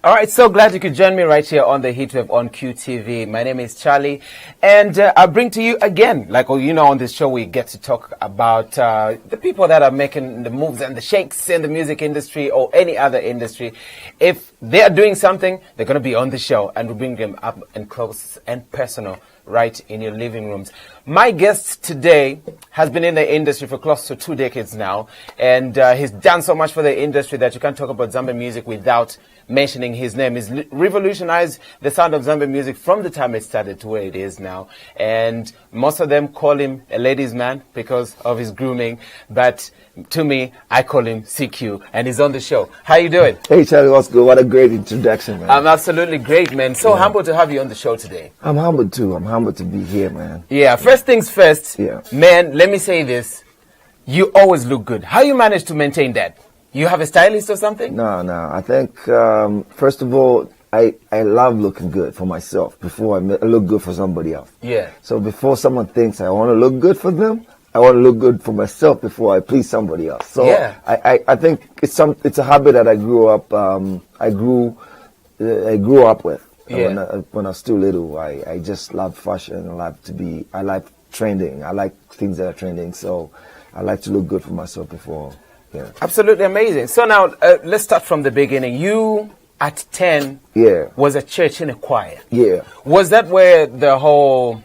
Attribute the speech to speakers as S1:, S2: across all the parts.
S1: All right, so glad you could join me right here on the Heatwave on QTV. My name is Charlie, and I bring to you again, like on this show we get to talk about the people that are making the moves and the shakes in the music industry or any other industry. If they are doing something, they're going to be on the show, and we bring them up and close and personal right in your living rooms. My guest today has been in the industry for close to 2 decades now, and he's done so much for the industry that you can't talk about Zambia music without mentioning his name. He's revolutionized the sound of Zambia music from the time it started to where it is now. And most of them call him a ladies' man because of his grooming. But to me, I call him CQ, and he's on the show. How you doing?
S2: Hey, Charlie, what's good? What a great introduction, man.
S1: I'm absolutely great, man. So humble to have you on the show today.
S2: I'm humbled, too. I'm humbled to be here, man.
S1: Yeah, first things first.
S2: Yeah.
S1: Man, let me say this. You always look good. How you manage to maintain that? You have a stylist or something?
S2: No. I think, first of all, I love looking good for myself before I look good for somebody else.
S1: Yeah.
S2: So before someone thinks I want to look good for them, I want to look good for myself before I please somebody else. So
S1: yeah.
S2: I think it's a habit that I grew up with.
S1: Yeah.
S2: When I was still little, I just loved fashion. I like trending. I like things that are trending. So I like to look good for myself before. Yeah.
S1: Absolutely amazing. So now let's start from the beginning. You at 10 was at church in a choir.
S2: Yeah.
S1: Was that where the whole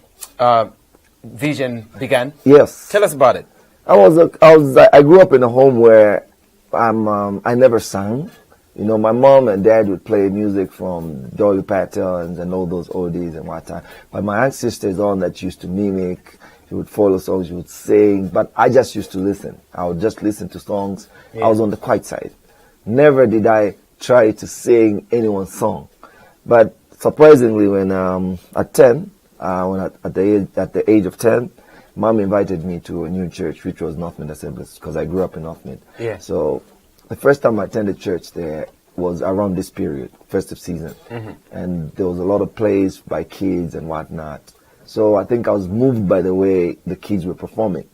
S1: vision began?
S2: Yes.
S1: Tell us about it.
S2: I grew up in a home where I never sang. You know, my mom and dad would play music from Dolly Parton and all those oldies and whatnot. But my aunt sister is the one that used to mimic. She would follow songs, she would sing, but I just used to listen. I would just listen to songs. Yeah. I was on the quiet side. Never did I try to sing anyone's song. But surprisingly, when at the age of 10, Mom invited me to a new church, which was Northmid Assemblies, because I grew up in Northmid.
S1: Yeah.
S2: So the first time I attended church there was around this period, festive season, and there was a lot of plays by kids and whatnot. So I think I was moved by the way the kids were performing.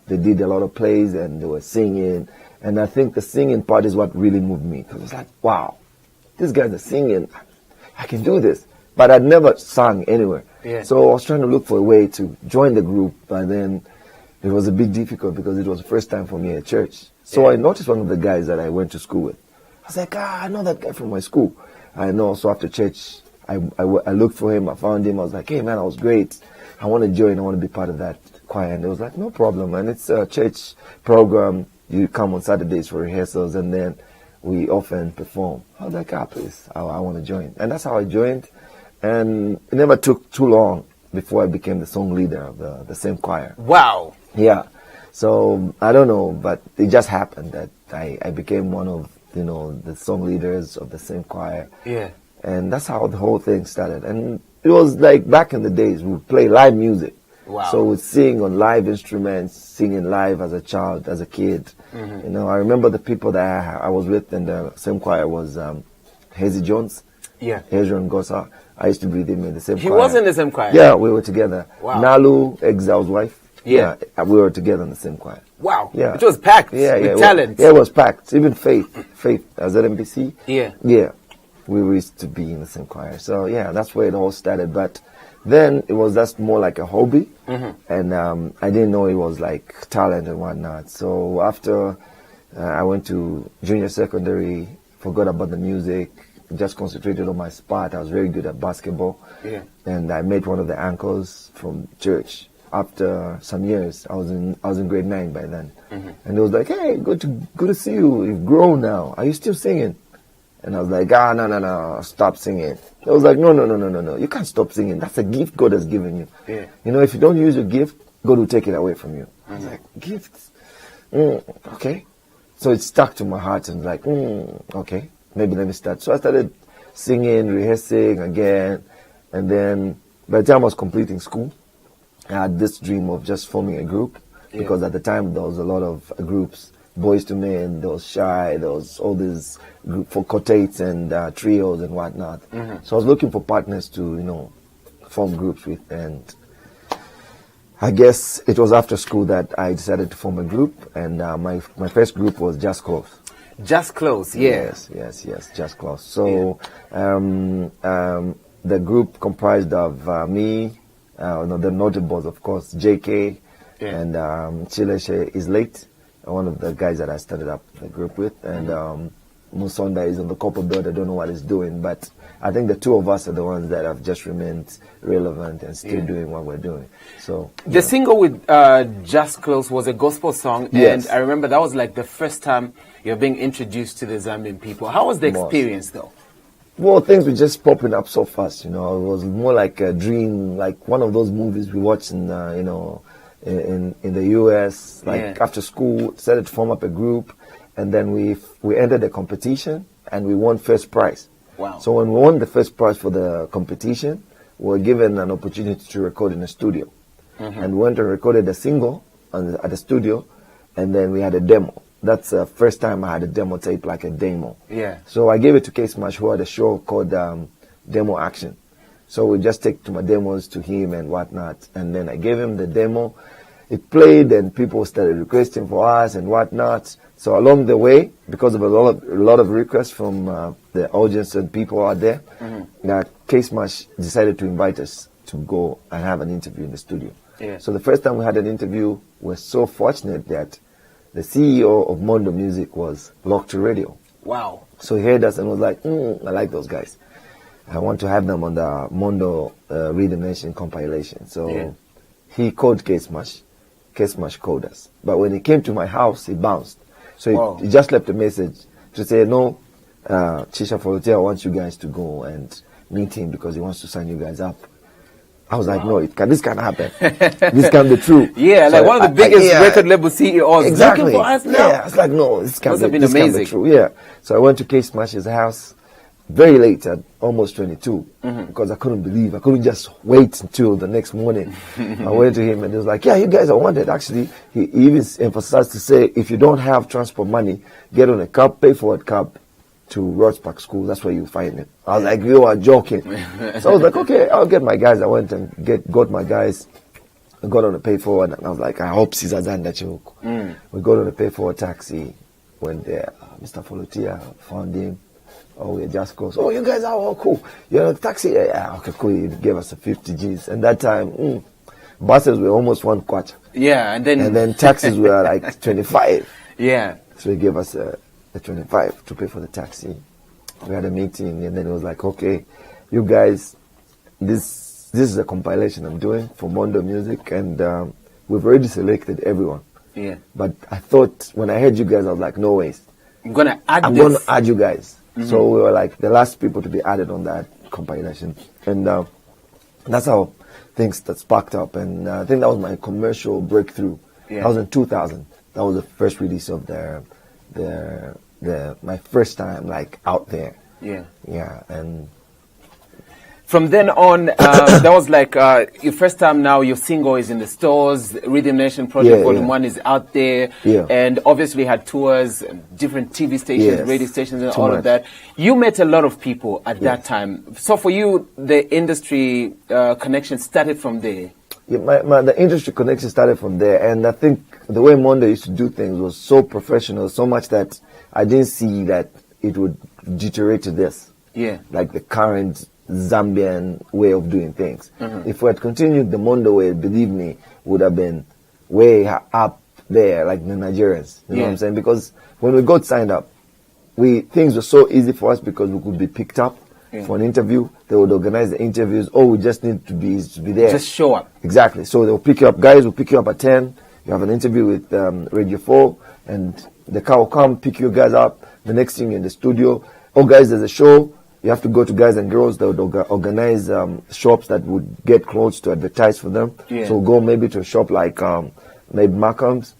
S2: They did a lot of plays and they were singing. And I think the singing part is what really moved me. Because I was like, wow, these guys are singing. I can do this. But I'd never sung anywhere.
S1: Yeah.
S2: So I was trying to look for a way to join the group. But then it was a bit difficult because it was the first time for me at church. So I noticed one of the guys that I went to school with. I was like, I know that guy from my school. I know. So after church, I looked for him, I found him, I was like, hey man, that was great. I want to join, I want to be part of that choir. And they was like, no problem, man. It's a church program. You come on Saturdays for rehearsals and then we often perform. I was like, please, I want to join. And that's how I joined. And it never took too long before I became the song leader of the same choir.
S1: Wow.
S2: Yeah. So I don't know, but it just happened that I became one of, the song leaders of the same choir.
S1: Yeah.
S2: And that's how the whole thing started. And it was like back in the days, we would play live music.
S1: Wow.
S2: So we'd sing on live instruments, singing live as a child, as a kid. I remember the people that I was with in the same choir was Hazy Jones, Adrian Gosa. I used to be with him in the same choir.
S1: He was in the same choir?
S2: Yeah, we were together.
S1: Wow.
S2: Nalu, Exile's wife.
S1: Yeah.
S2: We were together in the same choir.
S1: Wow.
S2: Yeah.
S1: It was packed with talent.
S2: It was packed. Even Faith as at MBC.
S1: Yeah.
S2: Yeah. We used to be in the same choir. So, yeah, that's where it all started. But then it was just more like a hobby. And I didn't know it was like talent and whatnot. So after I went to junior secondary, forgot about the music, just concentrated on my sport. I was very good at basketball.
S1: Yeah.
S2: And I met one of the uncles from church. After some years, I was in grade 9 by then. And they was like, hey, good to see you. You've grown now. Are you still singing? And I was like, no, stop singing. I was like, no, you can't stop singing. That's a gift God has given you.
S1: Yeah.
S2: If you don't use your gift, God will take it away from you. I was like, gifts? Okay. So it stuck to my heart and like, okay, maybe let me start. So I started singing, rehearsing again. And then by the time I was completing school, I had this dream of just forming a group. Because at the time there was a lot of groups. Boys to Men, there was Shy, there was all these for quartets and trios and whatnot. So I was looking for partners to, form groups with. And I guess it was after school that I decided to form a group. And my first group was Just Cause.
S1: Just Close, yeah.
S2: Yes, Just Close. So the group comprised of me, the notables, of course, JK, and Chileshe is late, one of the guys that I started up the group with, and Musonda is on the corporate board. I don't know what he's doing, but I think the two of us are the ones that have just remained relevant and still doing what we're doing. So
S1: the single with Just Close was a gospel song, and I remember that was like the first time you're being introduced to the Zambian people. How was the experience, though?
S2: Well, things were just popping up so fast, you know. It was more like a dream, like one of those movies we watched in, in the US, like after school, decided to form up a group, and then we entered the competition and we won first prize.
S1: Wow.
S2: So when we won the first prize for the competition, we were given an opportunity to record in a studio. And we went and recorded a single at the studio, and then we had a demo. That's the first time I had a demo tape, like a demo.
S1: Yeah.
S2: So I gave it to K-Smash, who had a show called Demo Action. So we just take to my demos to him and whatnot. And then I gave him the demo. It played, and people started requesting for us and whatnot. So along the way, because of a lot of requests from the audience and people out there, that K-Smash decided to invite us to go and have an interview in the studio.
S1: Yeah.
S2: So the first time we had an interview, we're so fortunate that the CEO of Mondo Music was Locked to Radio.
S1: Wow.
S2: So he heard us and was like, I like those guys. I want to have them on the Mondo Rhythm Nation compilation. So he called K-Smash. K-Smash called us. But when he came to my house, he bounced. So he just left a message to say, no, Chisha Folotea wants you guys to go and meet him because he wants to sign you guys up. I was like, no, this can't happen. This can't be true.
S1: Yeah, so like one of the biggest record label CEOs.
S2: Exactly.
S1: Looking for us now.
S2: Yeah, I was like, no, this can't be
S1: amazing.
S2: True. Yeah. So I went to K-Smash's house very late at almost 22 because I couldn't just wait until the next morning. I went to him and he was like, yeah, you guys are wanted. Actually, he even emphasized to say, if you don't have transport money, get on a cab, pay for a cab to Rhodes Park School. That's where you find it. I was like, you are joking. So I was like, okay, I'll get my guys. I went and got my guys. I got on a pay forward, and I was like, I hope Caesar Zandachuk. We got on a pay forward taxi. Went there. Mr. Folotea found him. Oh, we just close. Oh, you guys are all cool. You're in a taxi? Yeah, okay, cool. He gave us a 50 G's. And that time, buses were almost 1 kwacha.
S1: Yeah, and
S2: then taxis were like 25.
S1: Yeah.
S2: So he gave us a 25 to pay for the taxi. We had a meeting, and then it was like, okay, you guys, this is a compilation I'm doing for Mondo Music, and we've already selected everyone.
S1: Yeah.
S2: But I thought, when I heard you guys, I was like, no ways.
S1: I'm going to
S2: add you guys. So we were like the last people to be added on that compilation. And that's how things that sparked up. And I think that was my commercial breakthrough.
S1: Yeah.
S2: That was in 2000. That was the first release of my first time like out there.
S1: Yeah.
S2: Yeah. And
S1: from then on, that was like your first time. Now your single is in the stores. Rhythm Nation Project Volume 1 is out there.
S2: Yeah.
S1: And obviously had tours, different TV stations, radio stations, and all
S2: much.
S1: of that. You met a lot of people at that time. So for you, the industry connection started from there.
S2: Yeah, the industry connection started from there. And I think the way Mondo used to do things was so professional, so much that I didn't see that it would deteriorate to this.
S1: Yeah.
S2: Like the current Zambian way of doing things. If we had continued the Mondo way, believe me, would have been way up there, like the Nigerians. You know what I'm saying? Because when we got signed up, things were so easy for us because we could be picked up for an interview. They would organize the interviews. Oh, we just need to be there.
S1: Just show up.
S2: Exactly. So they'll pick you up. Guys will pick you up at 10. You have an interview with Radio 4, and the car will come, pick you guys up. The next thing in the studio, oh, guys, there's a show. You have to go to Guys and Girls. They would organize shops that would get clothes to advertise for them.
S1: Yeah.
S2: So we'll go maybe to a shop like maybe Markham's.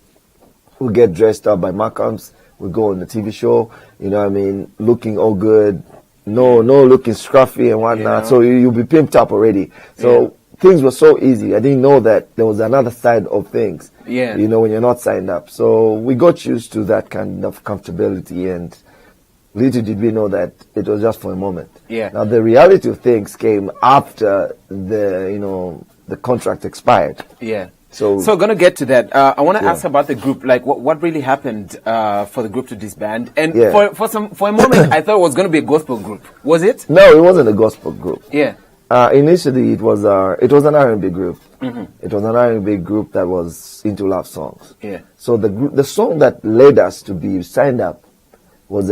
S2: We'll get dressed up by Markham's. We'll go on the TV show, you know what I mean, looking all good. No looking scruffy and whatnot. So you'll be pimped up already. So things were so easy. I didn't know that there was another side of things.
S1: Yeah.
S2: You know, when you're not signed up. So we got used to that kind of comfortability, and little did we know that it was just for a moment.
S1: Yeah.
S2: Now the reality of things came after the contract expired.
S1: Yeah. So going to get to that. I want to
S2: Yeah.
S1: ask about the group. Like, what really happened for the group to disband? And
S2: Yeah.
S1: for a moment, I thought it was going to be a gospel group. Was it?
S2: No, it wasn't a gospel group.
S1: Yeah.
S2: Initially, it was an R&B group.
S1: Mm-hmm.
S2: It was an R&B group that was into love songs.
S1: Yeah.
S2: So the song that led us to be signed up was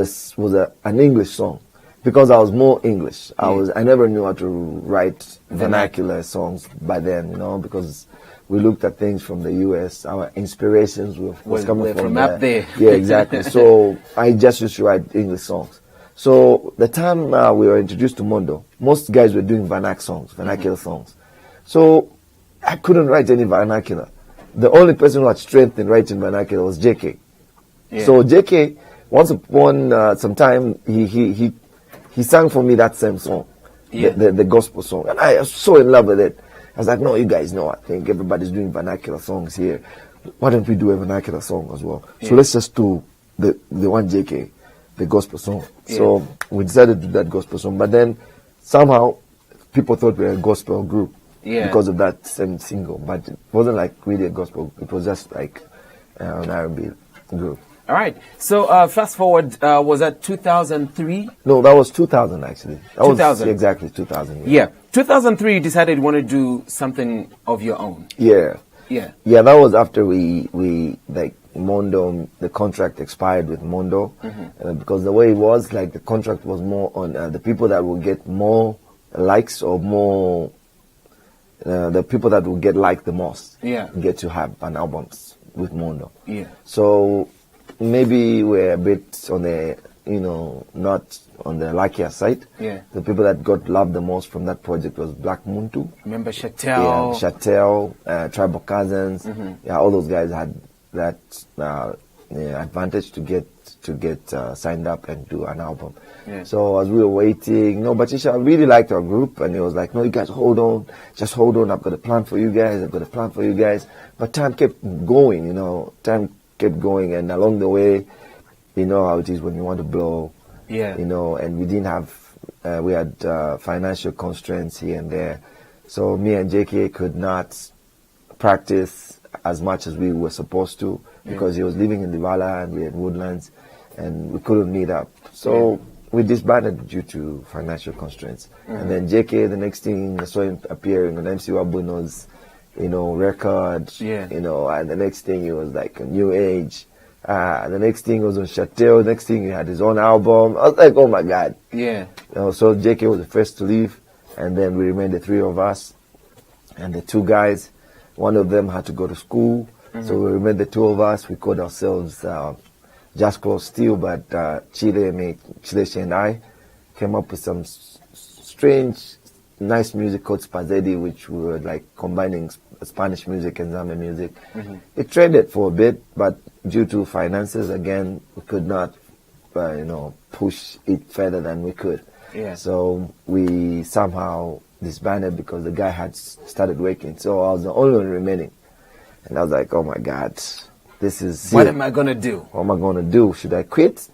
S2: an English song, because I was more English. I never knew how to write vernacular songs by then, because we looked at things from the US. Our inspirations was coming
S1: from up there.
S2: Yeah, exactly. So I just used to write English songs. So the time we were introduced to Mondo, most guys were doing vernacular songs. So I couldn't write any vernacular. The only person who had strength in writing vernacular was JK.
S1: Yeah.
S2: So JK, once upon some time, he sang for me that same song,
S1: Yeah.
S2: the gospel song, and I was so in love with it. I was like, no, you guys know, I think everybody's doing vernacular songs here. Why don't we do a vernacular song as well?
S1: Yeah.
S2: So let's just do the one JK, the gospel song.
S1: Yeah.
S2: So we decided to do that gospel song, but then somehow people thought we were a gospel group
S1: Yeah.
S2: because of that same single, but it wasn't like really a gospel. It was just like an R&B group.
S1: All right. So fast forward, was that 2003?
S2: No, that was 2000 actually. That
S1: 2000.
S2: was exactly 2000.
S1: Yeah. 2003, you decided you want to do something of your own.
S2: Yeah.
S1: Yeah.
S2: Yeah, that was after we like Mondo, the contract expired with Mondo, because the way it was, like the contract was more on the people that will get more likes or more, the people that will get liked the most,
S1: Yeah.
S2: get to have an albums with Mondo.
S1: Yeah.
S2: So maybe we're a bit on the, not on the luckier side.
S1: Yeah.
S2: The people that got loved the most from that project was Black Muntu.
S1: Remember
S2: Yeah,
S1: Chattel?
S2: Chattel, Tribal Cousins. Yeah, all those guys had that advantage to get signed up and do an album.
S1: Yeah.
S2: So as we were waiting, Batisha really liked our group, and he was like, no, you guys hold on, just hold on, I've got a plan for you guys, But time kept going, and along the way, you know how it is when you want to blow.
S1: Yeah.
S2: And we didn't have, we had financial constraints here and there. So me and JK could not practice as much as we were supposed to, because he was living in Divala and we had Woodlands, and we couldn't meet up. So we disbanded due to financial constraints. And then JK, the next thing, I saw him appearing on MC Wabuno's, record,
S1: Yeah.
S2: and the next thing he was like a new age. The next thing was on Chattel. Next thing he had his own album. I was like, oh my God.
S1: Yeah.
S2: So JK was the first to leave, and then we remained the three of us, and the two guys. One of them had to go to school, so we remained the two of us. We called ourselves Just Close Steel, but Chile and I came up with some strange, nice music called Spazedi, which we were like combining Spanish music and Zambian music. It traded for a bit, but due to finances, again, we could not, push it further than we could.
S1: Yeah.
S2: So we somehow disbanded because the guy had started working. So I was the only one remaining. And I was like, oh my God, this is
S1: What
S2: it.
S1: am I going to do?
S2: What am I going to do? Should I quit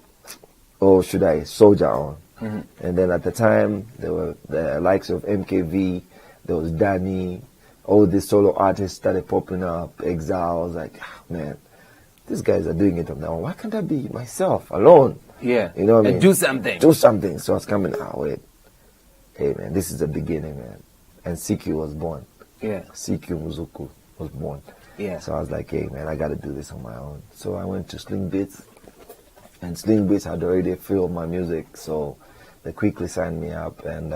S2: or should I soldier on? And then at the time, there were the likes of MKV, there was Danny, all these solo artists started popping up, Exile. I was like, man, these guys are doing it on their own. Why can't I be myself, alone?
S1: Yeah.
S2: You know what I
S1: And
S2: mean?
S1: do something.
S2: Do something. So I was coming, wait. Hey, man, this is the beginning, man. And CQ was born.
S1: Yeah.
S2: CQ Muzuku was born.
S1: Yeah.
S2: So I was like, hey, man, I got to do this on my own. So I went to Sling Beats, and Sling Beats had already filmed my music, so they quickly signed me up, and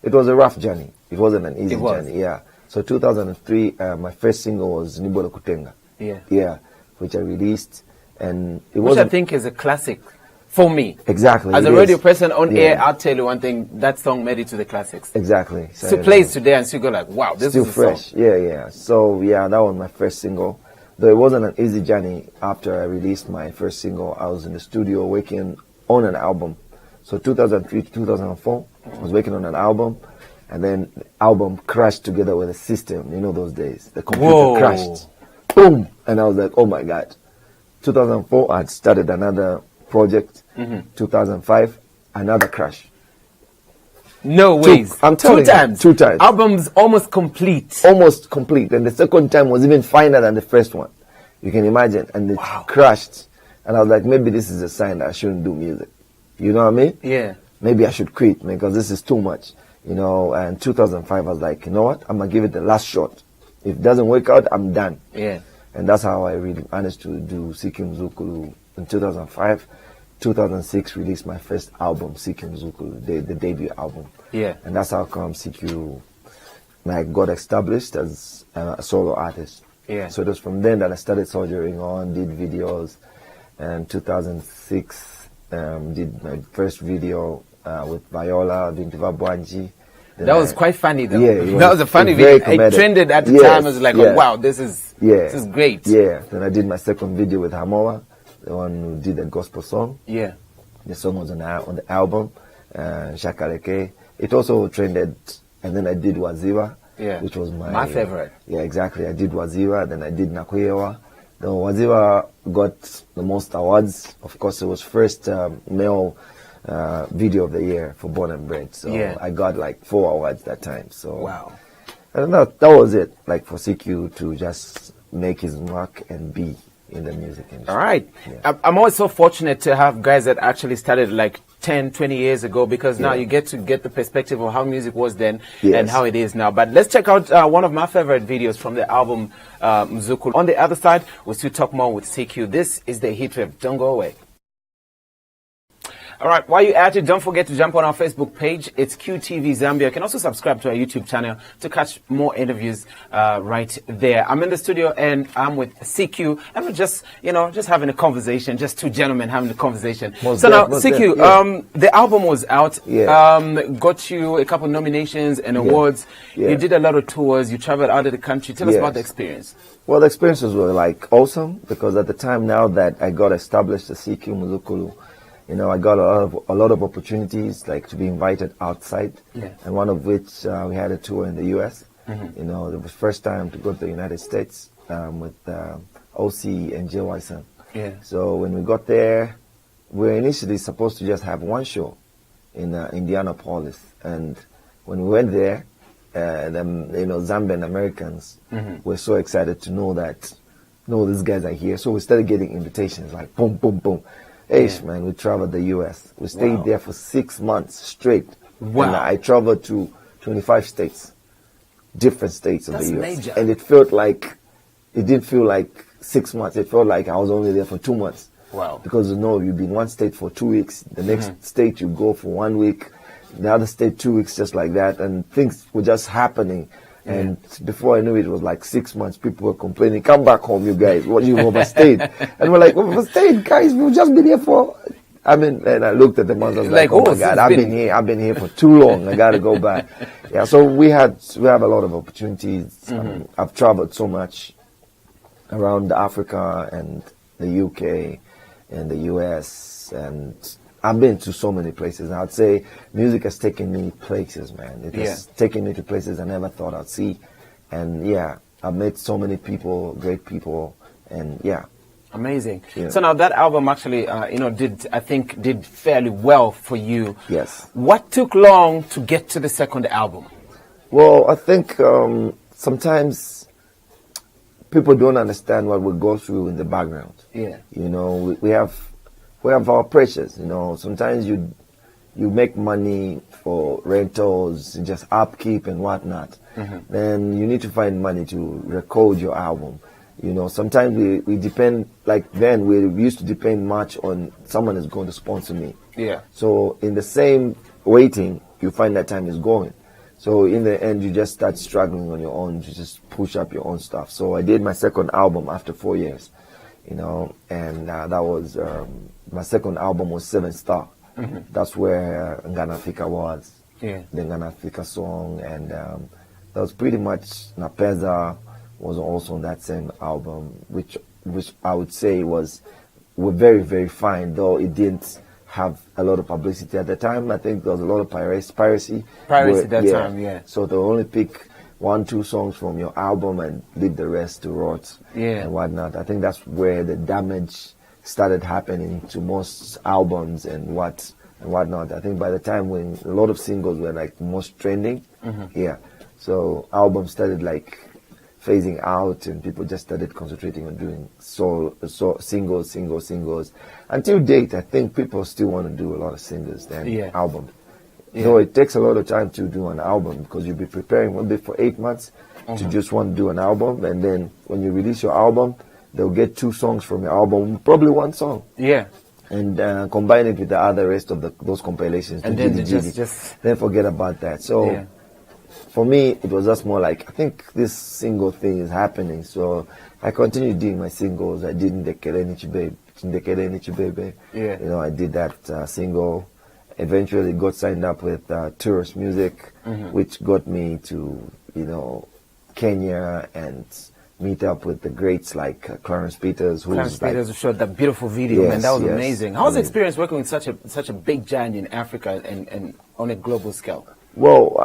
S2: it was a rough journey. It wasn't an easy journey, yeah. So 2003, my first single was Nibola Kutenga.
S1: Yeah.
S2: Yeah, which I released, and it
S1: Which
S2: was
S1: I think is a classic for me.
S2: exactly
S1: As
S2: it
S1: a radio
S2: is.
S1: person on
S2: Yeah.
S1: air, I'll tell you one thing, that song made it to the classics.
S2: Exactly.
S1: Still plays today and still go like, wow, this
S2: Still
S1: is a
S2: fresh.
S1: song.
S2: Yeah. So yeah, that was my first single. Though it wasn't an easy journey. After I released my first single, I was in the studio working on an album. So 2003 to 2004, I was working on an album, and then the album crashed together with the system. You know those days, the computer
S1: Whoa.
S2: crashed, boom, and I was like, oh my God. 2004, I had started another project. 2005, another crash.
S1: No ways.
S2: I'm telling
S1: two
S2: you,
S1: times.
S2: 2 times.
S1: Album's almost complete.
S2: Almost complete. And the second time was even finer than the first one. You can imagine. And it crashed. And I was like, maybe this is a sign that I shouldn't do music. You know what I mean?
S1: Yeah.
S2: Maybe I should quit because this is too much. You know, and 2005, I was like, you know what? I'm going to give it the last shot. If it doesn't work out, I'm done.
S1: Yeah.
S2: And that's how I really managed to do Sikim Zukulu in 2005. 2006 released my first album, Sikim Zukulu, the debut album.
S1: Yeah.
S2: And that's how come CQ got established as a solo artist.
S1: Yeah.
S2: So it was from then that I started soldiering on, did videos. And 2006, did my first video with Viola, Vintiva Bwanji.
S1: That was quite funny though.
S2: Yeah,
S1: that was a funny video. It trended at the time. It was like, oh, wow, this is great.
S2: Yeah. Then I did my second video with Hamoa, the one who did a gospel song.
S1: Yeah.
S2: The song was on the album, Shakaleke. It also trended, and then I did Waziwa, which was my
S1: favorite.
S2: Yeah, exactly. I did Waziwa, then I did Nakwewa. The Waziwa got the most awards. Of course, it was first male video of the year for Born and Bred. So I got like 4 awards that time. So
S1: wow.
S2: And that was it, like for CQ to just make his mark and be in the music industry.
S1: All right.
S2: Yeah.
S1: I'm always so fortunate to have guys that actually started like 10, 20 years ago, because now you get to get the perspective of how music was then and how it is now. But let's check out one of my favorite videos from the album Mzukulu. On the other side, we'll still talk more with CQ. This is the Heat Wave. Don't go away. All right, while you're at it, don't forget to jump on our Facebook page. It's QTV Zambia. You can also subscribe to our YouTube channel to catch more interviews right there. I'm in the studio and I'm with CQ, and we're just having a conversation, just two gentlemen having a conversation. Now, CQ, the album was out, got you a couple of nominations and awards. You did a lot of tours. You traveled out of the country. Tell us about the experience.
S2: Well, the experiences were like awesome, because at the time now that I got established as CQ Mzukulu, you know, I got a lot of opportunities, like to be invited outside, and one of which we had a tour in the U.S. You know, it was the first time to go to the United States with OC and Jill Wyson. So when we got there, we were initially supposed to just have one show in Indianapolis, and when we went there, Zambian Americans were so excited to know that, these guys are here. So we started getting invitations, like boom, boom, boom. Man, we traveled the U.S. We stayed there for 6 months straight. Wow. And I traveled to 25 states, different states of the U.S. Major. And it didn't feel like 6 months. It felt like I was only there for 2 months.
S1: Wow.
S2: Because, you've been in one state for 2 weeks. The next state you go for 1 week. The other state 2 weeks, just like that. And things were just happening. And before I knew it, was like 6 months. People were complaining, "Come back home, you guys. What, you overstayed?" And we're like, "Overstayed, guys. We've just been here for..." and I looked at them and I was like, "Oh my God, I've been here for too long. I got to go back." So we have a lot of opportunities. I've traveled so much around Africa and the UK and the US, and I've been to so many places. I'd say music has taken me places, man. It has taken me to places I never thought I'd see. And I've met so many people, great people, and
S1: Amazing. So now that album actually, did fairly well for you.
S2: Yes.
S1: What took long to get to the second album?
S2: Well, I think sometimes people don't understand what we go through in the background. We have our pressures, Sometimes you make money for rentals, just upkeep and whatnot. Then you need to find money to record your album. Sometimes we depend, like then we used to depend much on someone is going to sponsor me. So in the same waiting, you find that time is going. So in the end, you just start struggling on your own to just push up your own stuff. So I did my second album after 4 years, and that was... my second album was 7-star. That's where Ngana Africa was. The Ngana Africa song. And that was pretty much Napeza was also on that same album, which I would say were very, very fine, though it didn't have a lot of publicity at the time. I think there was a lot of piracy. That time. So they only pick 1-2 songs from your album and leave the rest to rot and whatnot. I think that's where the damage started happening to most albums and what and whatnot. I think by the time when a lot of singles were like most trending, yeah. So albums started like phasing out, and people just started concentrating on doing singles. Until date, I think people still want to do a lot of singles than albums.
S1: Yeah.
S2: So it takes a lot of time to do an album because you'll be preparing one day for 8 months to just want to do an album, and then when you release your album, they'll get 2 songs from your album, probably 1 song.
S1: Yeah.
S2: And combine it with the other rest of those compilations.
S1: And then
S2: then forget about that. So for me, it was just more like, I think this single thing is happening. So I continued doing my singles. I did Ndekele Nichibebe.
S1: Yeah.
S2: You know, I did that single. Eventually got signed up with Tourist Music, which got me to, you know, Kenya and meet up with the greats like Clarence Peters.
S1: Clarence Peters shot that beautiful video, and that was amazing. How was the experience working with such a big giant in Africa and on a global scale?
S2: Well,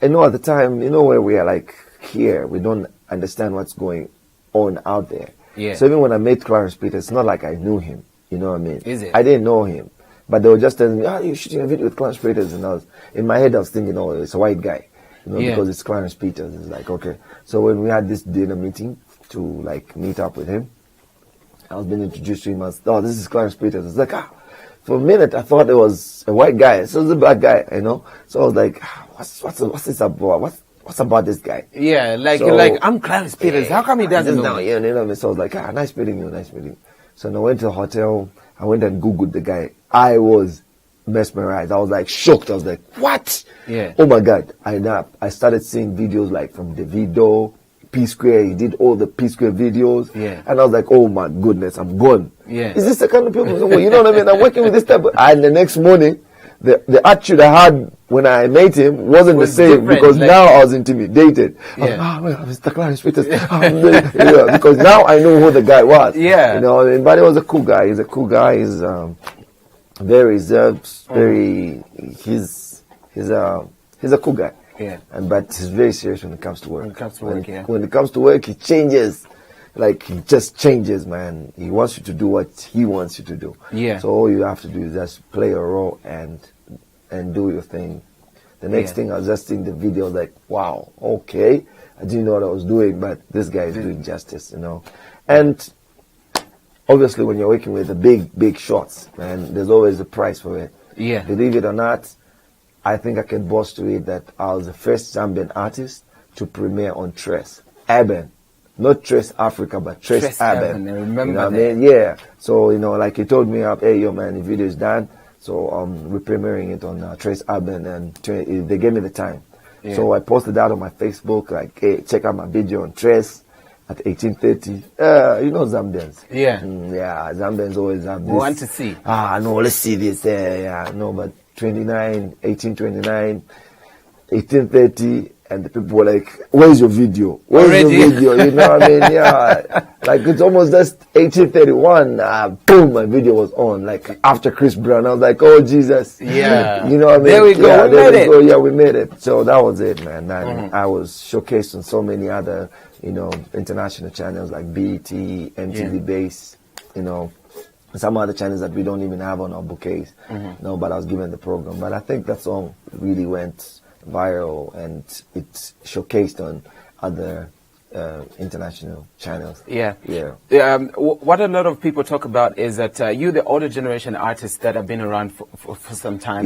S2: I know at the time, you know, where we are like here, we don't understand what's going on out there.
S1: Yeah.
S2: So even when I met Clarence Peters, it's not like I knew him. You know what I mean?
S1: Is it?
S2: I didn't know him. But they were just telling me, you're shooting a video with Clarence Peters. And in my head, I was thinking, oh, it's a white guy. You know, because it's Clarence Peters. It's like, okay. So when we had this dinner meeting to like meet up with him, I was being introduced to him as, oh, this is Clarence Peters. It's like, for a minute I thought it was a white guy. So it was a black guy, you know. So I was like, what's this about? What's about this guy?
S1: Yeah, like I'm Clarence Peters. How come he doesn't know?
S2: Yeah, you know what I mean? So I was like, nice meeting you. So when I went to the hotel, I went and Googled the guy. I was mesmerized. I was like shocked. I was like, what?
S1: Yeah.
S2: Oh my God. I started seeing videos like from Davido, P Square. He did all the P Square videos.
S1: Yeah.
S2: And I was like, oh my goodness, I'm gone.
S1: Yeah.
S2: Is this the kind of people? You know what I mean? I'm working with this type of, and the next morning, the attitude I had when I met him wasn't the same, because now I was intimidated.
S1: Yeah.
S2: I was like, Mr. Clarence Peters. Because now I know who the guy was.
S1: Yeah.
S2: You know, but he was a cool guy. He's a cool guy. He's very reserved, he's a cool guy.
S1: Yeah.
S2: But he's very serious when it comes to work.
S1: When it
S2: comes to work, he changes. Like, he just changes, man. He wants you to do what he wants you to do.
S1: Yeah.
S2: So all you have to do is just play your role and do your thing. The next thing, I was just seeing the video, like, wow, okay. I didn't know what I was doing, but this guy is doing justice, you know. And obviously, when you're working with the big shots, man, there's always a price for it.
S1: Yeah.
S2: Believe it or not, I think I can boast to it that I was the first Zambian artist to premiere on Trace Urban. Not Trace Africa, but Trace Urban.
S1: I remember
S2: you know
S1: that.
S2: what I mean? Yeah. So, you know, like he told me, hey, yo, man, the video is done. So we're premiering it on Trace Urban, and they gave me the time. Yeah. So I posted that on my Facebook, like, hey, check out my video on Trace at 18:30. You know Zambians.
S1: Yeah.
S2: Yeah, Zambians always have this.
S1: We want to see.
S2: No, let's see this. Yeah, no, but 18:29, 18:30, and the people were like, where's your video? Where's your video? You know what I mean? Yeah. Like, it's almost just 18:31. Boom, my video was on. Like, after Chris Brown, I was like, oh, Jesus.
S1: Yeah.
S2: You know what I mean?
S1: There we go.
S2: Yeah,
S1: we made it.
S2: Yeah, we made it. So that was it, man. And I was showcased on so many other, you know, international channels like BET, MTV Base, you know, some other channels that we don't even have on our bouquets. No, but I was given the program. But I think that song really went viral, and it's showcased on other international channels.
S1: Yeah.
S2: Yeah.
S1: What a lot of people talk about is that you, the older generation artists that have been around for some time,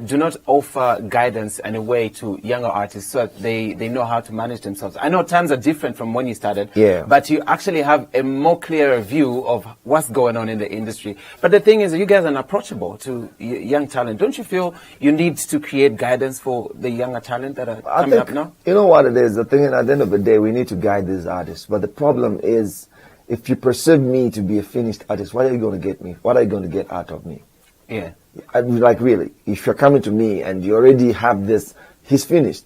S1: do not offer guidance and a way to younger artists so that they know how to manage themselves. I know times are different from when you started, but you actually have a more clearer view of what's going on in the industry. But the thing is, you guys are approachable to young talent. Don't you feel you need to create guidance for the younger talent that are coming up now?
S2: You know what it is? The thing is, at the end of the day, we need to guide these artists. But the problem is, if you perceive me to be a finished artist, what are you going to get me? What are you going to get out of me?
S1: Yeah.
S2: Like, really, if you're coming to me and you already have this, he's finished.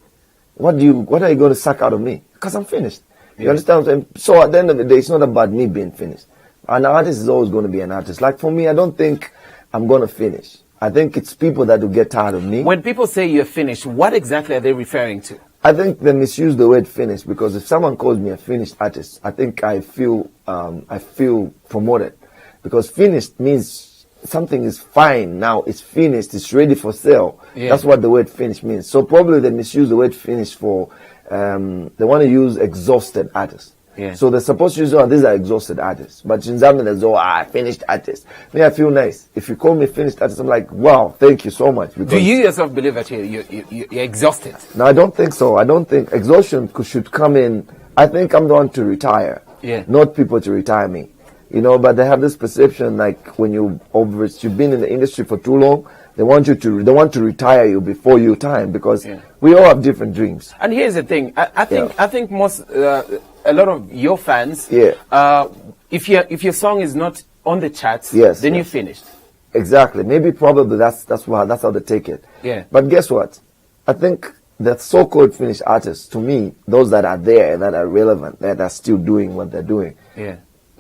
S2: What are you going to suck out of me? Because I'm finished. You understand what I'm saying? So at the end of the day, it's not about me being finished. An artist is always going to be an artist. Like, for me, I don't think I'm going to finish. I think it's people that will get tired of me.
S1: When people say you're finished, what exactly are they referring to?
S2: I think they misuse the word finished, because if someone calls me a finished artist, I think I feel promoted, because finished means something is fine now, it's finished, it's ready for sale.
S1: Yeah.
S2: That's what the word finished means. So probably they misuse the word finished for, they want to use exhausted artists.
S1: Yeah.
S2: So they're supposed to use, these are exhausted artists. But in Zambia, there's, finished artists. Me, I feel nice. If you call me finished artist, I'm like, wow, thank you so much.
S1: Do you yourself believe that you're exhausted?
S2: No, I don't think so. I don't think exhaustion should come in. I think I'm the one to retire.
S1: Yeah.
S2: Not people to retire me. But they have this perception like when you've been in the industry for too long, they want to retire you before your time, because we all have different dreams.
S1: And here's the thing. I think most a lot of your fans, if your song is not on the charts, then you're finished.
S2: Exactly. Maybe probably that's how they take it.
S1: Yeah.
S2: But guess what? I think the so-called finished artists, to me, those that are there, that are relevant, that are still doing what they're doing,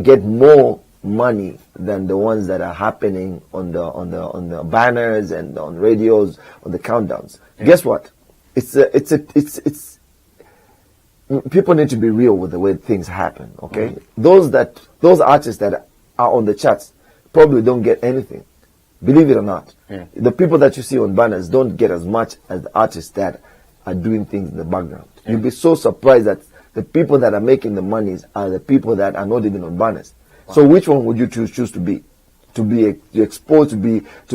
S2: get more money than the ones that are happening on the banners and on radios, on the countdowns. Guess what? It's people need to be real with the way things happen. Okay, those artists that are on the charts probably don't get anything. Believe it or not, the people that you see on banners don't get as much as the artists that are doing things in the background. You'll be so surprised that the people that are making the monies are the people that are not even on banners. Wow. So which one would you choose to be? To be exposed, to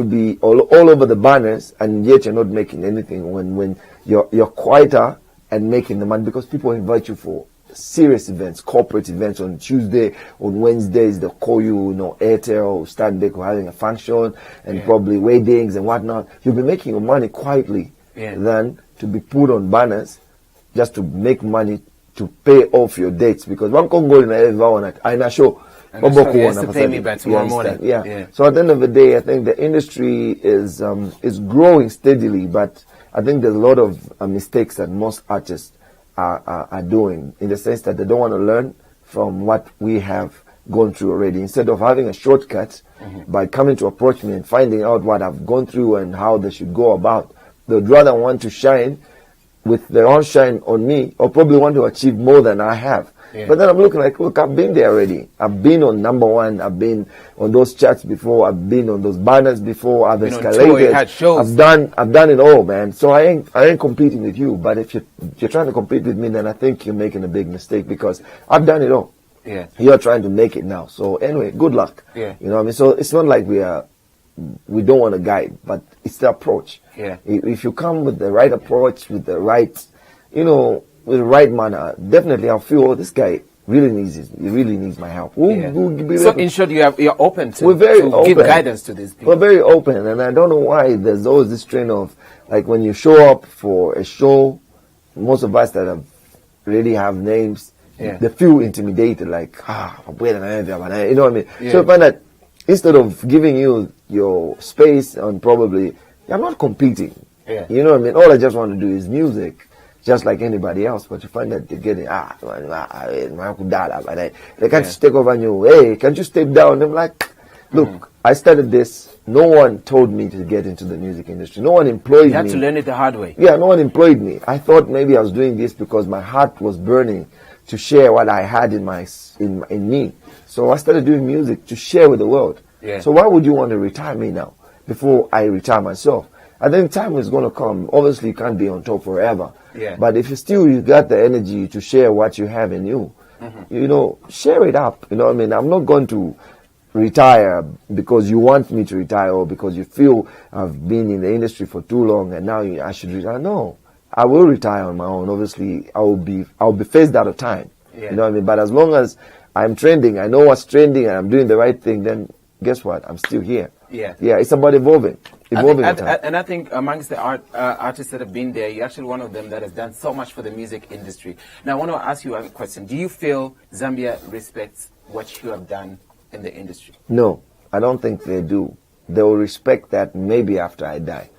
S2: be all over the banners, and yet you're not making anything when you're quieter and making the money, because people invite you for serious events, corporate events on Tuesday, on Wednesdays, they'll call you, Airtel or Stanbic or having a function, and probably weddings and whatnot. You'll be making your money quietly than to be put on banners just to make money to pay off your dates, because one can go in a show.
S1: Has to pay me by tomorrow morning.
S2: So at the end of the day, I think the industry is growing steadily, but I think there's a lot of mistakes that most artists are doing, in the sense that they don't want to learn from what we have gone through already. Instead of having a shortcut by coming to approach me and finding out what I've gone through and how they should go about, they'd rather want to shine with their own shine on me, or probably want to achieve more than I have. But then I'm looking like, look, I've been there already. I've been on #1. I've been on those charts before. I've been on those banners before. I've escalated. I've done it all, man. So I ain't competing with you. But if you're trying to compete with me, then I think you're making a big mistake, because I've done it all. You're trying to make it now. So anyway, good luck. You know what I mean? So it's not like we don't want to guide, but it's the approach. If you come with the right approach, with the right, with the right manner, definitely I'll feel, this guy really needs my help.
S1: So in short, you're open to,
S2: open.
S1: Give guidance to these people.
S2: We're very open, and I don't know why there's always this trend of, like, when you show up for a show, most of us that already have names, they feel intimidated, like, you know what I mean? So I find that instead of giving you your space, and probably, I'm not competing. You know what I mean? All I just want to do is music, just like anybody else. But you find that they're getting, they can't just take over on you. Hey, can't you step down? I'm like, look, I started this. No one told me to get into the music industry. No one employed me.
S1: You had to learn it the hard way.
S2: No one employed me. I thought maybe I was doing this because my heart was burning to share what I had in me. So I started doing music to share with the world. So why would you want to retire me now before I retire myself? I think time is going to come. Obviously, you can't be on top forever. But if you got the energy to share what you have in you, share it up. You know what I mean? I'm not going to retire because you want me to retire, or because you feel I've been in the industry for too long and now I should retire. No, I will retire on my own. Obviously, I'll be phased out of time. You know what I mean? But as long as I'm trending, I know what's trending, and I'm doing the right thing, then guess what? I'm still here. It's about evolving.
S1: And I think amongst the artists that have been there, you're actually one of them that has done so much for the music industry. Now, I want to ask you a question. Do you feel Zambia respects what you have done in the industry?
S2: No, I don't think they do. They will respect that maybe after I die,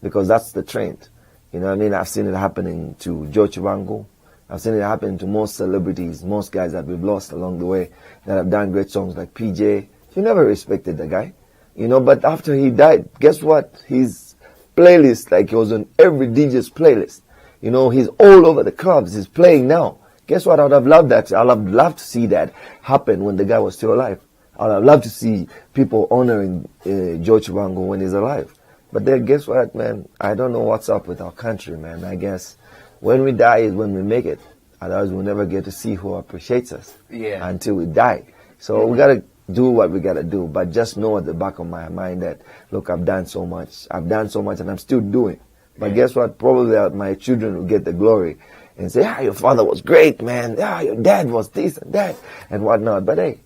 S2: because that's the trend. You know what I mean? I've seen it happening to George Wango. I've seen it happen to most celebrities, most guys that we've lost along the way that have done great songs, like PJ. You never respected the guy. But after he died, guess what? His playlist, like, he was on every DJ's playlist. He's all over the clubs. He's playing now. Guess what? I would have loved that. I'd have loved to see that happen when the guy was still alive. I'd love to see people honoring George Chibango when he's alive. But then guess what, man? I don't know what's up with our country, man. I guess when we die is when we make it. Otherwise, we'll never get to see who appreciates us until we die. So we got to do what we got to do. But just know at the back of my mind that, look, I've done so much. I've done so much and I'm still doing. But guess what? Probably my children will get the glory and say, your father was great, man. Your dad was this and that and whatnot. But hey,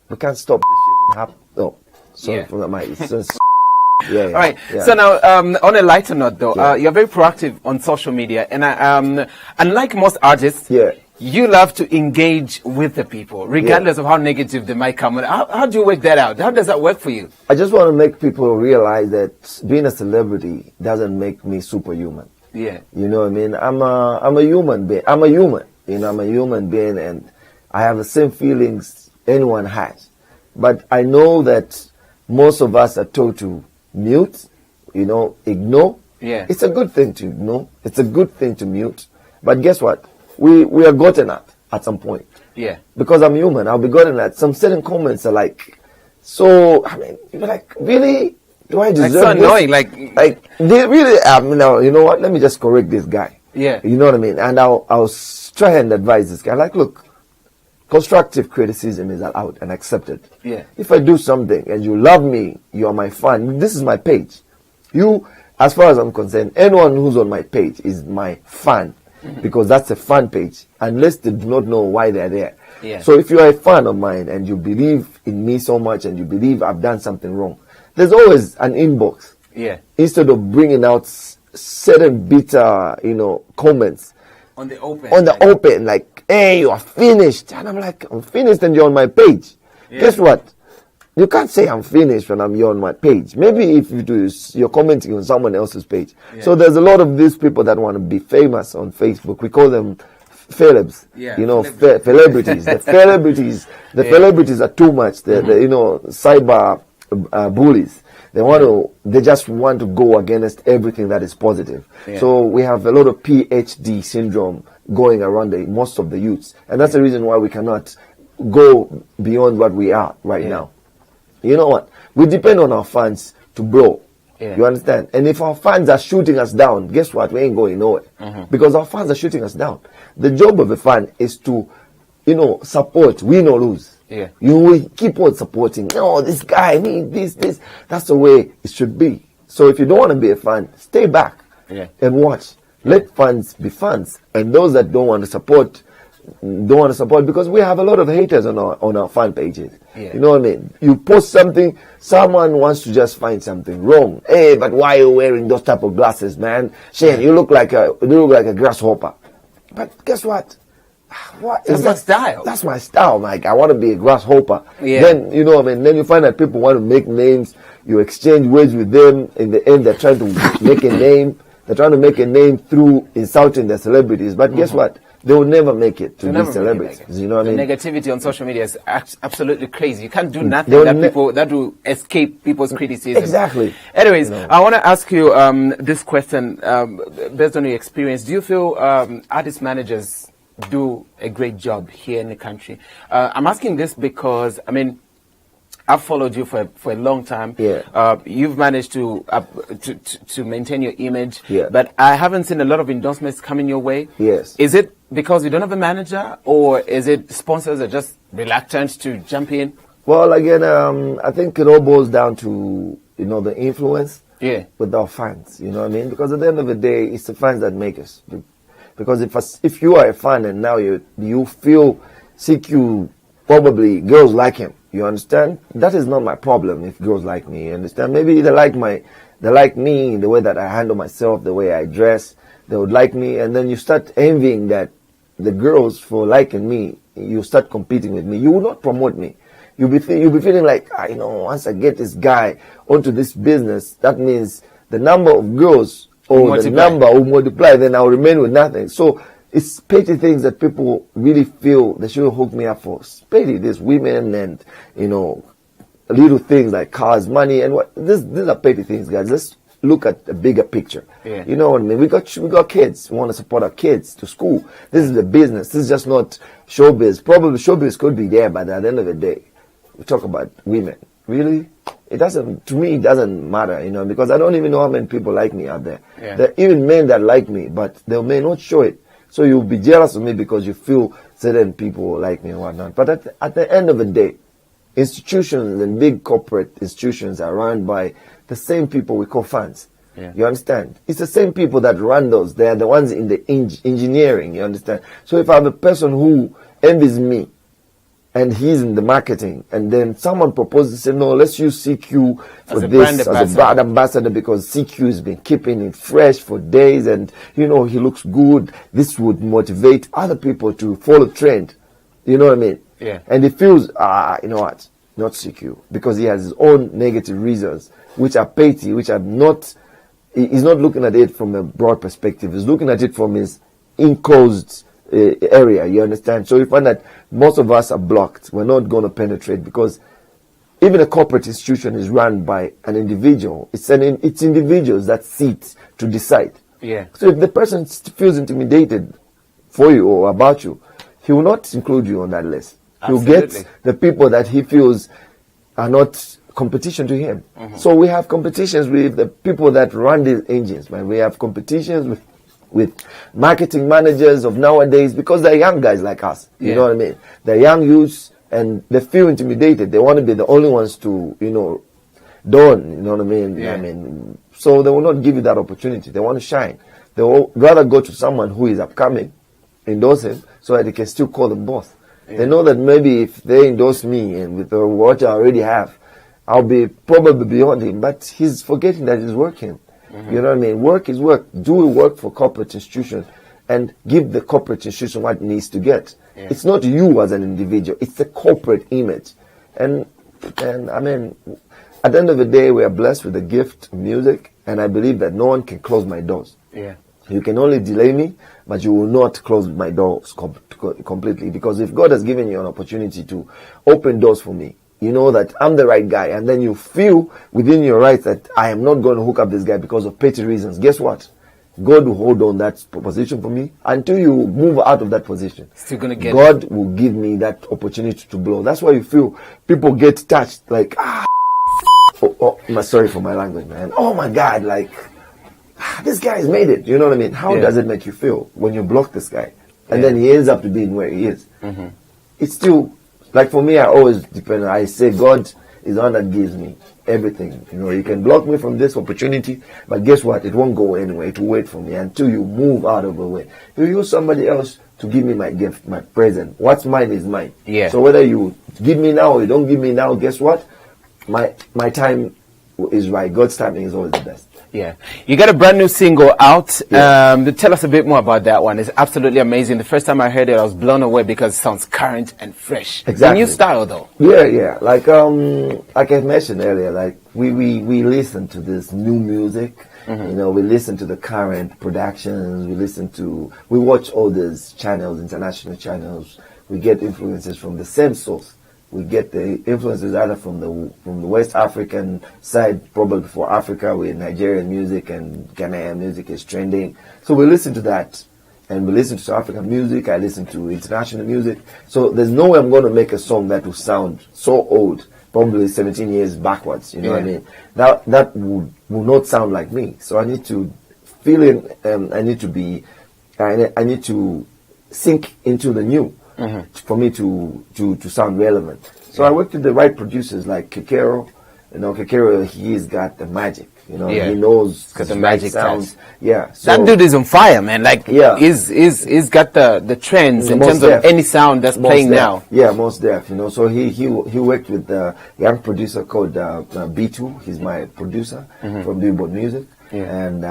S2: we can't stop this shit from happening. Oh, sorry for my... Yeah.
S1: All right. Yeah. So now, on a lighter note, though, you're very proactive on social media, and unlike most artists, you love to engage with the people, regardless of how negative they might come. How do you work that out? How does that work for you?
S2: I just want to make people realize that being a celebrity doesn't make me superhuman.
S1: Yeah.
S2: You know what I mean? I'm a human being. I'm a human. You know, I'm a human being, and I have the same feelings anyone has. But I know that most of us are told to mute, ignore.
S1: Yeah.
S2: It's a good thing to ignore. It's a good thing to mute. But guess what? We are gotten at some point.
S1: Yeah.
S2: Because I'm human, I'll be gotten at. Some certain comments are like, so, I mean, you're like, really? Do I deserve this?
S1: Like so annoying,
S2: like they really, now, you know what? Let me just correct this guy.
S1: Yeah.
S2: You know what I mean? And I'll try and advise this guy. Like, look, constructive criticism is allowed and accepted.
S1: Yeah.
S2: If I do something and you love me, you are my fan, this is my page. You, as far as I'm concerned, anyone who's on my page is my fan. Because that's a fan page, unless they do not know why they're there.
S1: Yeah.
S2: So if you are a fan of mine and you believe in me so much and you believe I've done something wrong, there's always an inbox.
S1: Yeah.
S2: Instead of bringing out certain bitter, comments.
S1: On the
S2: open. Like, hey, you are finished. And I'm like, I'm finished and you're on my page. Yeah. Guess what? You can't say I'm finished when you're on my page. Maybe if you do, you're commenting on someone else's page. Yeah. So there's a lot of these people that want to be famous on Facebook. We call them celebs.
S1: Yeah.
S2: Celebrities. The celebrities are too much. The cyber bullies. They just want to go against everything that is positive. Yeah. So we have a lot of PhD syndrome going around most of the youths. And that's the reason why we cannot go beyond what we are right now. You know what? We depend on our fans to blow. Yeah. You understand? And if our fans are shooting us down, guess what? We ain't going nowhere. Because our fans are shooting us down. The job of a fan is to, support, win or lose.
S1: Yeah.
S2: You will keep on supporting. No, this guy needs this. That's the way it should be. So if you don't want to be a fan, stay back and watch. Let fans be fans. And those that don't want to support because we have a lot of haters on our fan pages. Yeah. You know what I mean? You post something, someone wants to just find something wrong. Hey, but why are you wearing those type of glasses, man? Shane, you look like a grasshopper. But guess what?
S1: That's my style.
S2: That's my style, Mike. I want to be a grasshopper.
S1: Yeah.
S2: Then, you know what I mean? Then you find that people want to make names. You exchange words with them. In the end, they're trying to make a name. They're trying to make a name through insulting their celebrities. But guess what? They will never make it to be celebrities. You know what I mean?
S1: The negativity on social media is absolutely crazy. You can't do nothing that will escape people's criticism.
S2: Exactly.
S1: Anyways, I want to ask you this question based on your experience. Do you feel artist managers do a great job here in the country? I'm asking this because, I've followed you for a long time.
S2: Yeah.
S1: You've managed to maintain your image.
S2: Yeah.
S1: But I haven't seen a lot of endorsements coming your way.
S2: Yes.
S1: Is it because you don't have a manager, or is it sponsors are just reluctant to jump in?
S2: Well, again, I think it all boils down to the influence.
S1: Yeah.
S2: With our fans. You know what I mean? Because at the end of the day, it's the fans that make us. Because if you are a fan and now you feel CQ probably girls like him. You understand? That is not my problem if girls like me. You understand? Maybe they like me, the way that I handle myself, the way I dress. They would like me, and then you start envying that the girls for liking me. You start competing with me. You will not promote me. You'll be feeling like, once I get this guy onto this business, that means the number of girls or the number will multiply. Then I'll remain with nothing. So it's petty things that people really feel they should hook me up for. It's petty, there's women and, little things like cars, money, and what. These are petty things, guys. Let's look at the bigger picture.
S1: Yeah.
S2: You know what I mean? We got kids. We want to support our kids to school. This is the business. This is just not showbiz. Probably showbiz could be there, but at the end of the day, we talk about women. Really? It doesn't, to me, it doesn't matter, because I don't even know how many people like me out there.
S1: Yeah.
S2: There are even men that like me, but they may not show it. So you'll be jealous of me because you feel certain people like me and whatnot. But at the end of the day, institutions and big corporate institutions are run by the same people we call fans.
S1: Yeah.
S2: You understand? It's the same people that run those. They are the ones in the engineering, you understand? So if I have a person who envies me, and he's in the marketing, and then someone proposes, say, no, let's use CQ for this as a brand ambassador because CQ has been keeping it fresh for days, and he looks good. This would motivate other people to follow trend. You know what I mean?
S1: Yeah.
S2: And he feels, you know what? Not CQ, because he has his own negative reasons, which are petty, which are not. He's not looking at it from a broad perspective. He's looking at it from his enclosed area, you understand? So you find that most of us are blocked. We're not going to penetrate because even a corporate institution is run by an individual. It's individuals that sit to decide.
S1: Yeah.
S2: So if the person feels intimidated for you or about you, he will not include you on that list. He'll get the people that he feels are not competition to him. Mm-hmm. So we have competitions with the people that run these engines, man. We have competitions with marketing managers of nowadays because they're young guys like us. You know what I mean? They're young youths and they feel intimidated. They want to be the only ones to, dawn. You know what I mean?
S1: Yeah.
S2: I mean, so they will not give you that opportunity. They want to shine. They will rather go to someone who is upcoming, endorse him, so that they can still call them boss. Yeah. They know that maybe if they endorse me and with what I already have, I'll be probably beyond him. But he's forgetting that he's working. Mm-hmm. You know what I mean? Work is work. Do work for corporate institution and give the corporate institution what it needs to get. Yeah. It's not you as an individual. It's the corporate image. And I mean, at the end of the day, we are blessed with the gift of music, and I believe that no one can close my doors.
S1: Yeah.
S2: You can only delay me, but you will not close my doors completely. Because if God has given you an opportunity to open doors for me, you know that I'm the right guy, and then you feel within your rights that I am not going to hook up this guy because of petty reasons. Guess what? God will hold on that position for me until you move out of that position.
S1: Still gonna get
S2: God will give me that opportunity to blow. That's why you feel people get touched like, sorry for my language, man. Oh my God, like, this guy has made it. You know what I mean? How does it make you feel when you block this guy? And then he ends up to being where he is. Mm-hmm. It's still, like for me, I always depend. I say God is the one that gives me everything. You can block me from this opportunity, but guess what? It won't go anywhere. It will wait for me until you move out of the way. You use somebody else to give me my gift, my present. What's mine is mine.
S1: Yeah.
S2: So whether you give me now or you don't give me now, guess what? My time is right. God's timing is always the best.
S1: Yeah. You got a brand new single out.
S2: Yeah.
S1: Tell us a bit more about that one. It's absolutely amazing. The first time I heard it, I was blown away because it sounds current and fresh.
S2: Exactly.
S1: It's a new style, though.
S2: Yeah. Like I mentioned earlier, like we listen to this new music. Mm-hmm. We listen to the current productions. We watch all these channels, international channels. We get influences from the same source. We get the influences either from the West African side, probably for Africa, where Nigerian music and Ghanaian music is trending. So we listen to that, and we listen to South African music. I listen to international music. So there's no way I'm going to make a song that will sound so old, probably 17 years backwards. You know what I mean? That will not sound like me. So I need to feel in. I need to sink into the new. Mm-hmm. For me to sound relevant. So I worked with the right producers like Kekero. Kekero, he's got the magic. He knows
S1: got the magic sounds.
S2: Yeah. So
S1: that dude is on fire, man. Like, he's got the trends in terms of any sound that's playing now.
S2: Yeah, most def. So he worked with a young producer called B2. He's my producer from Billboard Music. Yeah. And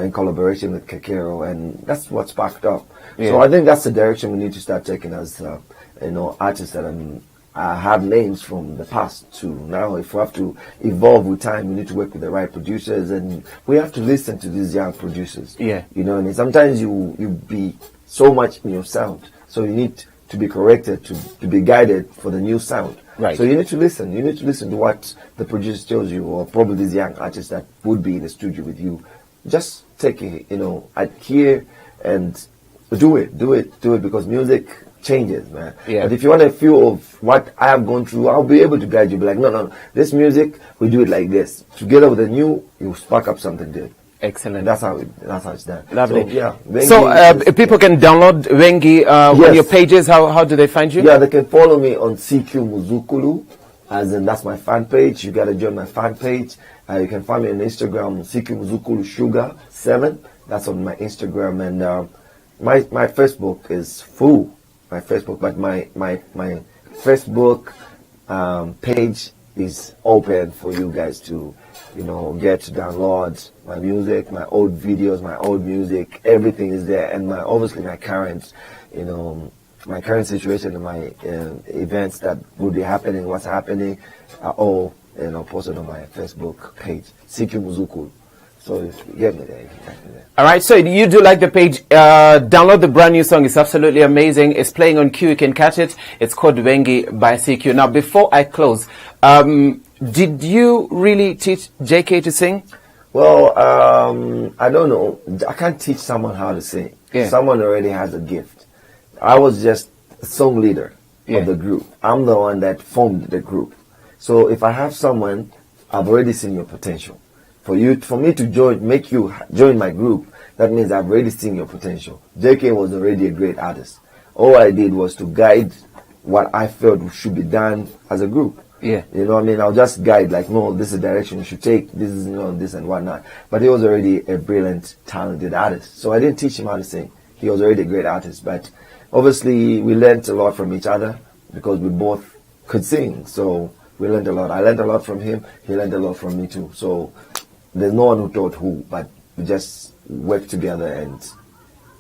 S2: in collaboration with Kekero, and that's what sparked up. Yeah. So I think that's the direction we need to start taking as artists that have names from the past to now. If we have to evolve with time, we need to work with the right producers, and we have to listen to these young producers.
S1: Yeah.
S2: And sometimes you be so much in your sound, so you need to be corrected, to be guided for the new sound.
S1: Right.
S2: So you need to listen. You need to listen to what the producer tells you, or probably these young artists that would be in the studio with you. Just take it, adhere and do it, because music changes, man.
S1: Yeah.
S2: But if you want a feel of what I have gone through, I'll be able to guide you. Be like, no, this music, we do it like this. Together with the new, you spark up something good.
S1: Excellent.
S2: That's how it's done.
S1: Lovely.
S2: So, yeah.
S1: So, if people can download Wengi on your pages, how do they find you?
S2: Yeah, they can follow me on CQ Muzukulu, as in that's my fan page. You got to join my fan page. You can find me on Instagram, CQ Muzukulu Sugar 7. That's on my Instagram, and my Facebook is full. My Facebook, but my Facebook page is open for you guys to, get to download my music, my old videos, my old music. Everything is there, and obviously my current, my current situation and my events that will be happening, what's happening, are all posted on my Facebook page, CQ Muzukulu. So if you get me there, you can get me there.
S1: All right, so you do like the page. Download the brand new song. It's absolutely amazing. It's playing on Q. You can catch it. It's called Wengi by CQ. Now, before I close, did you really teach JK to sing?
S2: Well, I don't know. I can't teach someone how to sing.
S1: Yeah.
S2: Someone already has a gift. I was just a song leader of the group. I'm the one that formed the group. So if I have someone, I've already seen your potential. For me to make you join my group, that means I've already seen your potential. JK was already a great artist. All I did was to guide what I felt should be done as a group.
S1: Yeah.
S2: You know what I mean? I'll just guide, like, no, this is the direction you should take, this is, this and whatnot. But he was already a brilliant, talented artist. So I didn't teach him how to sing. He was already a great artist. But obviously, we learned a lot from each other because we both could sing. So we learned a lot. I learned a lot from him. He learned a lot from me too. So there's no one who taught who, but we just worked together and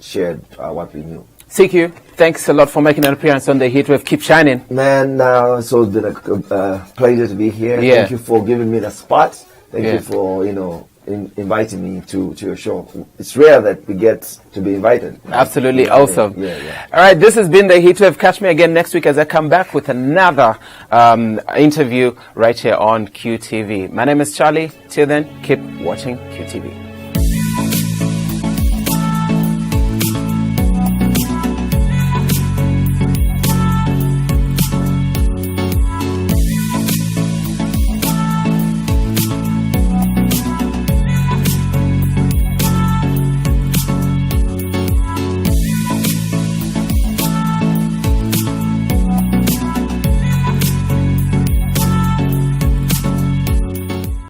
S2: shared what we knew.
S1: CQ, thanks a lot for making an appearance on the Heatwave. Keep shining.
S2: Man, so it's been a pleasure to be here.
S1: Yeah.
S2: Thank you for giving me the spot. Thank you for, inviting me to your show. It's rare that we get to be invited.
S1: Absolutely awesome.
S2: Yeah.
S1: All right, this has been the Heatwave. Catch me again next week as I come back with another interview right here on QTV. My name is Charlie. Till then, keep watching QTV.